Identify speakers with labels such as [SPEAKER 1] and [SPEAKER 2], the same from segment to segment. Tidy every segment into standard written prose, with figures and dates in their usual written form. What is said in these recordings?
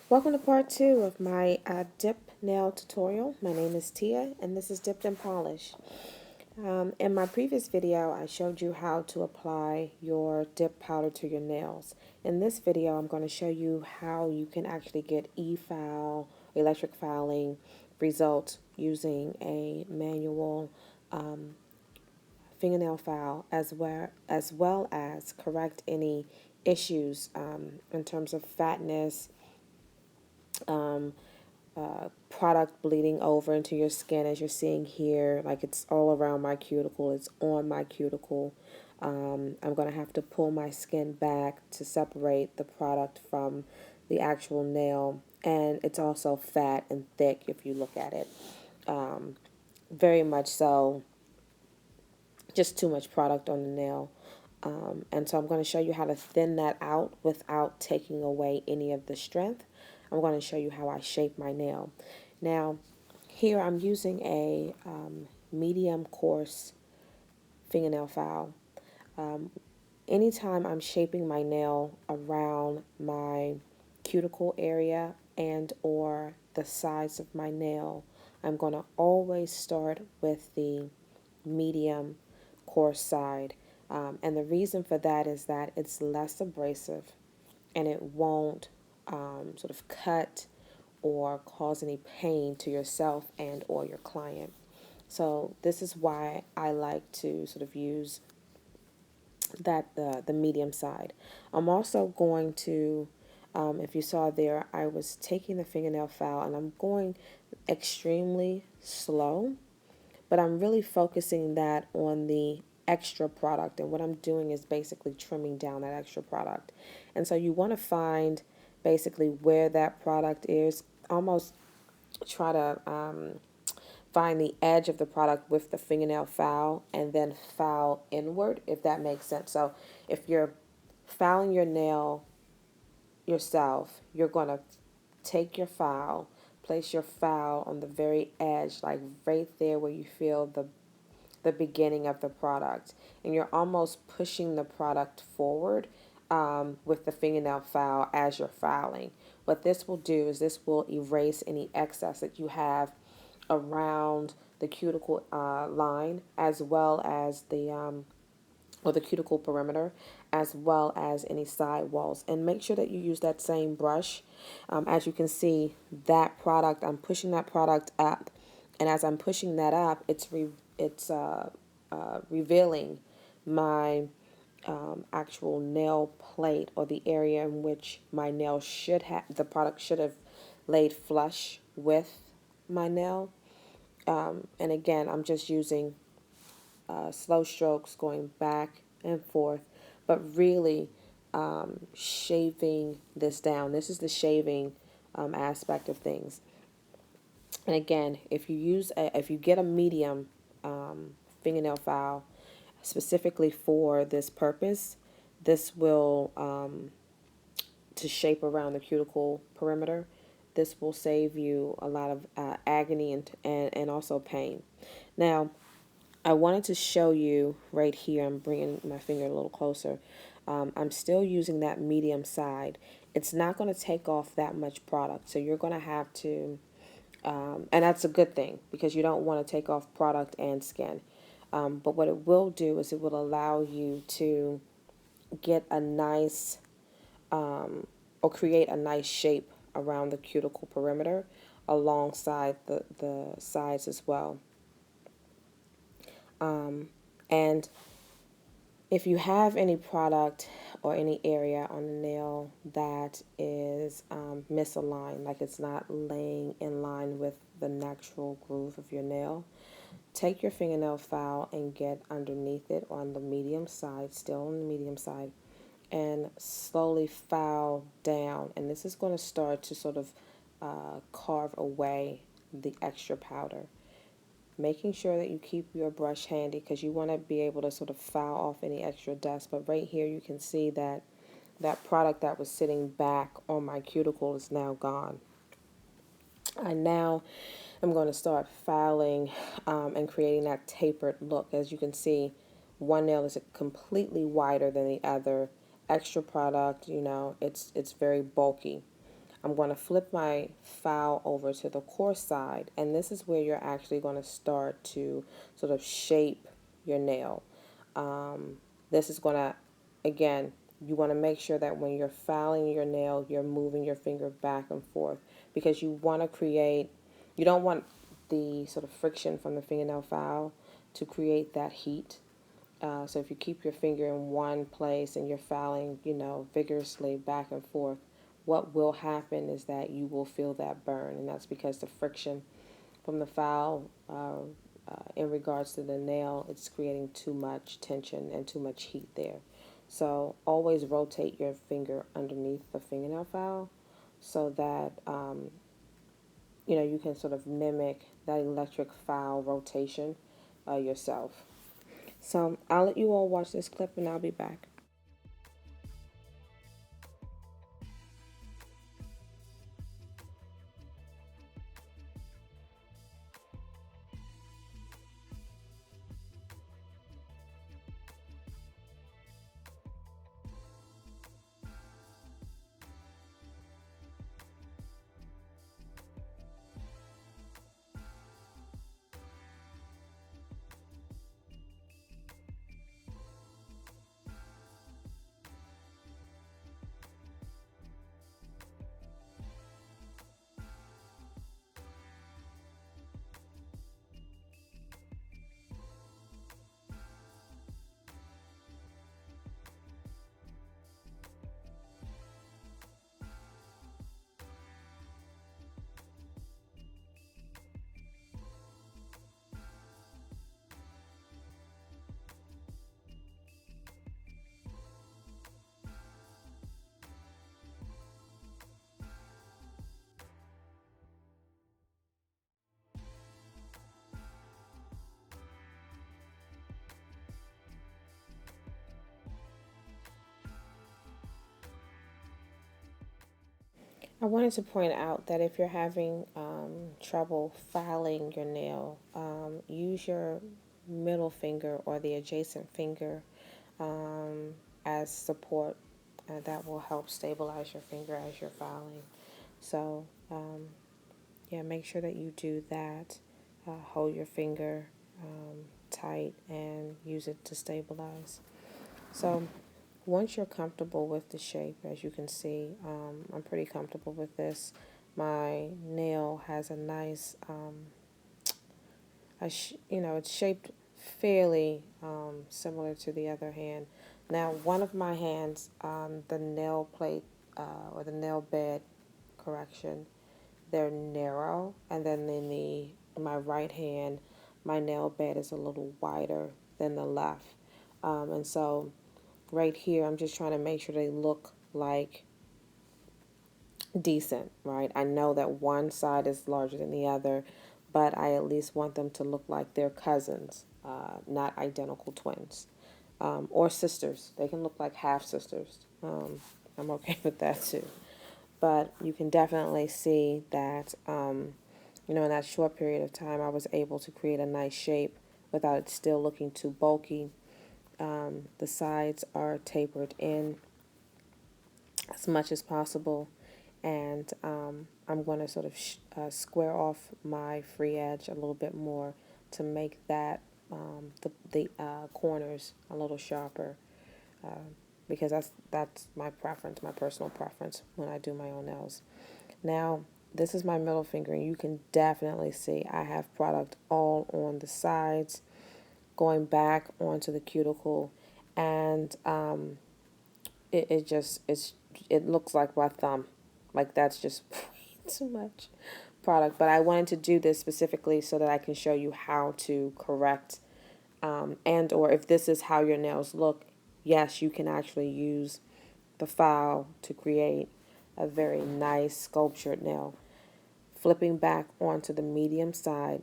[SPEAKER 1] Welcome to part 2 of my dip nail tutorial. My name is Tia and this is Dipped and Polished. In my previous video I showed you how to apply your dip powder to your nails. In this video I'm going to show you how you can actually get e-file, electric filing results using a manual fingernail file as well as correct any issues in terms of fatness, product bleeding over into your skin, as you're seeing here. Like, it's all around my cuticle, it's on my cuticle. I'm going to have to pull my skin back to separate the product from the actual nail, and it's also fat and thick if you look at it. Very much so, just too much product on the nail. And so I'm going to show you how to thin that out without taking away any of the strength. I'm going to show you how I shape my nail. Now, here I'm using a medium coarse fingernail file. Anytime I'm shaping my nail around my cuticle area and or the sides of my nail, I'm going to always start with the medium coarse side. And the reason for that is that it's less abrasive and it won't sort of cut or cause any pain to yourself and or your client. So this is why I like to sort of use the medium side. I'm also going to, if you saw there, I was taking the fingernail file and I'm going extremely slow, but I'm really focusing that on the extra product, and what I'm doing is basically trimming down that extra product. And so you want to find basically where that product is, almost try to find the edge of the product with the fingernail file and then file inward, if that makes sense. So if you're filing your nail yourself, you're going to take your file, place your file on the very edge, like right there where you feel the beginning of the product, and you're almost pushing the product forward with the fingernail file as you're filing. What this will do is this will erase any excess that you have around the cuticle line, as well as the cuticle perimeter, as well as any side walls. And make sure that you use that same brush. As you can see, that product, I'm pushing that product up, and as I'm pushing that up, it's revealing my actual nail plate, or the area in which my nail should have, the product should have laid flush with my nail. And again, I'm just using slow strokes going back and forth, but really shaving this down. This is the shaving aspect of things. And again, if you get a medium fingernail file specifically for this purpose, this will to shape around the cuticle perimeter. This will save you a lot of agony and also pain. Now, I wanted to show you right here. I'm bringing my finger a little closer. I'm still using that medium side. It's not going to take off that much product, so you're going to have to, and that's a good thing because you don't want to take off product and skin. But what it will do is it will allow you to get a nice, or create a nice shape around the cuticle perimeter alongside the sides as well. And if you have any product or any area on the nail that is misaligned, like it's not laying in line with the natural groove of your nail, take your fingernail file and get underneath it on the medium side, still on the medium side, and slowly file down. And this is going to start to sort of carve away the extra powder. Making sure that you keep your brush handy because you want to be able to sort of file off any extra dust. But right here you can see that that product that was sitting back on my cuticle is now gone. I now am going to start filing and creating that tapered look. As you can see, one nail is completely wider than the other. Extra product, it's very bulky. I'm going to flip my file over to the coarse side, and this is where you're actually going to start to sort of shape your nail. This is going to, again, you want to make sure that when you're filing your nail, you're moving your finger back and forth, because you want to create, you don't want the sort of friction from the fingernail file to create that heat. So if you keep your finger in one place and you're filing, vigorously back and forth, what will happen is that you will feel that burn, and that's because the friction from the file in regards to the nail, it's creating too much tension and too much heat there. So always rotate your finger underneath the fingernail file so that you can sort of mimic that electric file rotation yourself. So I'll let you all watch this clip and I'll be back. I wanted to point out that if you're having trouble filing your nail, use your middle finger or the adjacent finger um, as support. That will help stabilize your finger as you're filing. So, yeah, make sure that you do that. Hold your finger tight and use it to stabilize. So, once you're comfortable with the shape, as you can see, I'm pretty comfortable with this. My nail has a nice, it's shaped fairly similar to the other hand. Now, one of my hands, the nail plate or the nail bed, correction, they're narrow, and then in my right hand, my nail bed is a little wider than the left, and so right here, I'm just trying to make sure they look like decent, right? I know that one side is larger than the other, but I at least want them to look like they're cousins, not identical twins, or sisters. They can look like half sisters. I'm okay with that too. But you can definitely see that, in that short period of time, I was able to create a nice shape without it still looking too bulky. The sides are tapered in as much as possible, and I'm going to sort of square off my free edge a little bit more to make that the corners a little sharper, uh, because that's my preference, my personal preference when I do my own nails. Now, this is my middle finger, and you can definitely see I have product all on the sides, going back onto the cuticle, and it looks like my thumb. Like, that's just way too much product. But I wanted to do this specifically so that I can show you how to correct, and or if this is how your nails look, yes, you can actually use the file to create a very nice sculptured nail. Flipping back onto the medium side,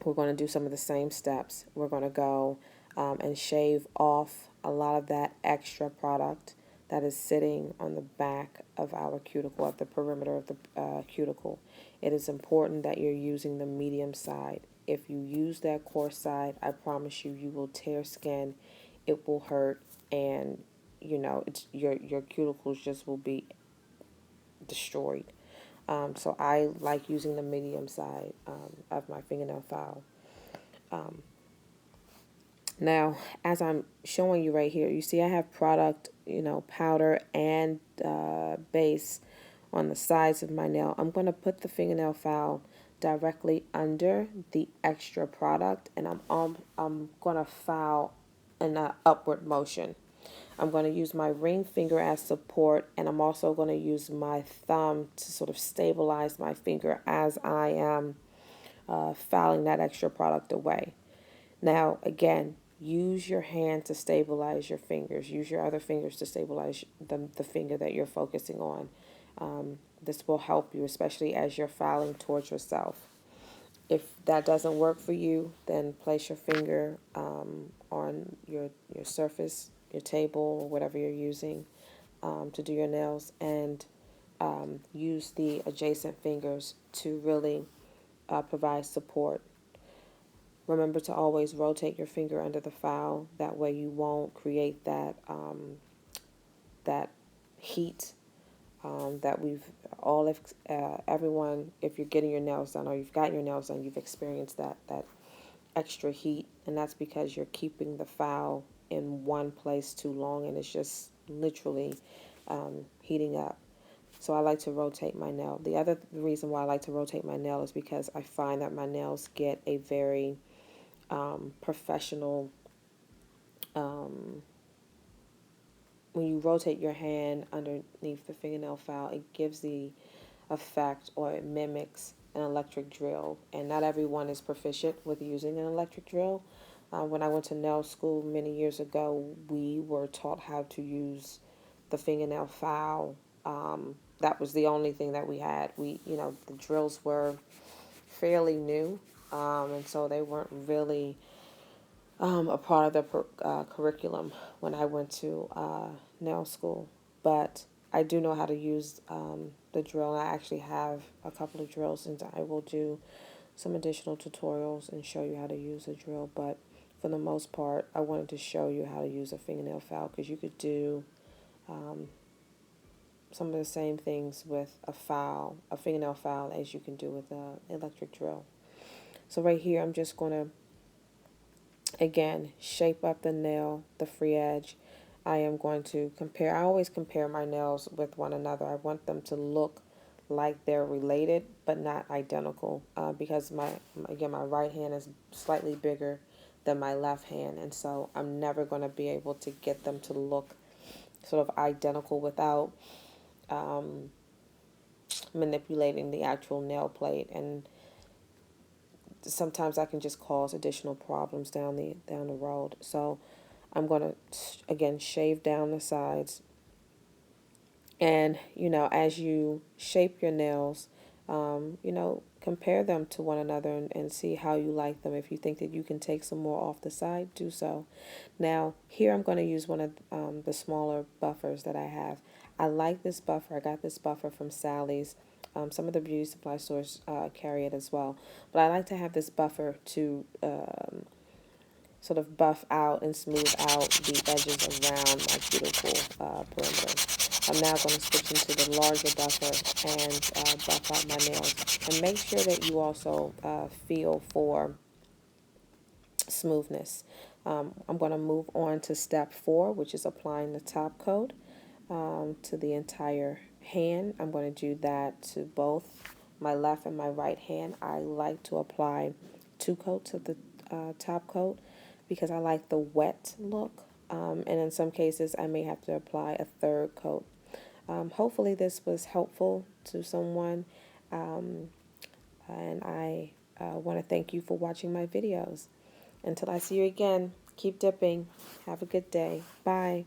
[SPEAKER 1] we're going to do some of the same steps. We're going to go and shave off a lot of that extra product that is sitting on the back of our cuticle, at the perimeter of the cuticle. It is important that you're using the medium side. If you use that coarse side, I promise you, you will tear skin. It will hurt, and it's your cuticles just will be destroyed. So I like using the medium side of my fingernail file. Now, as I'm showing you right here, you see I have product, powder and base on the sides of my nail. I'm going to put the fingernail file directly under the extra product, and I'm going to file in an upward motion. I'm going to use my ring finger as support, and I'm also going to use my thumb to sort of stabilize my finger as I am filing that extra product away. Now, again, use your hand to stabilize your fingers. Use your other fingers to stabilize the finger that you're focusing on. This will help you, especially as you're filing towards yourself. If that doesn't work for you, then place your finger on your surface, your table, or whatever you're using to do your nails, and use the adjacent fingers to really provide support. Remember to always rotate your finger under the file. That way you won't create that heat that we've all, everyone, if you're getting your nails done or you've gotten your nails done, you've experienced that extra heat, and that's because you're keeping the file in one place too long, and it's just literally heating up. So I like to rotate my nail. The other reason why I like to rotate my nail is because I find that my nails get a very professional, when you rotate your hand underneath the fingernail file, it gives the effect, or it mimics an electric drill. And not everyone is proficient with using an electric drill. When I went to nail school many years ago, we were taught how to use the fingernail file. That was the only thing that we had. The drills were fairly new, and so they weren't really a part of the curriculum when I went to nail school. But I do know how to use the drill, and I actually have a couple of drills, and I will do some additional tutorials and show you how to use a drill. But for the most part, I wanted to show you how to use a fingernail file, because you could do some of the same things with a fingernail file, as you can do with an electric drill. So right here, I'm just going to, again, shape up the nail, the free edge. I am going to compare. I always compare my nails with one another. I want them to look like they're related but not identical, because my right hand is slightly bigger than my left hand, and so I'm never going to be able to get them to look sort of identical without manipulating the actual nail plate, and sometimes I can just cause additional problems down the road. So I'm going to, again, shave down the sides. And, as you shape your nails, compare them to one another, and see how you like them. If you think that you can take some more off the side, do so. Now, here I'm going to use one of the smaller buffers that I have. I like this buffer. I got this buffer from Sally's. Some of the beauty supply stores carry it as well. But I like to have this buffer to sort of buff out and smooth out the edges around my cuticle perimeter. I'm now going to switch into the larger buffer and buff out my nails. And make sure that you also feel for smoothness. I'm going to move on to step 4, which is applying the top coat to the entire hand. I'm going to do that to both my left and my right hand. I like to apply 2 coats of the top coat, because I like the wet look, and in some cases I may have to apply a 3rd coat. Hopefully this was helpful to someone, and I want to thank you for watching my videos. Until I see you again, keep dipping. Have a good day. Bye.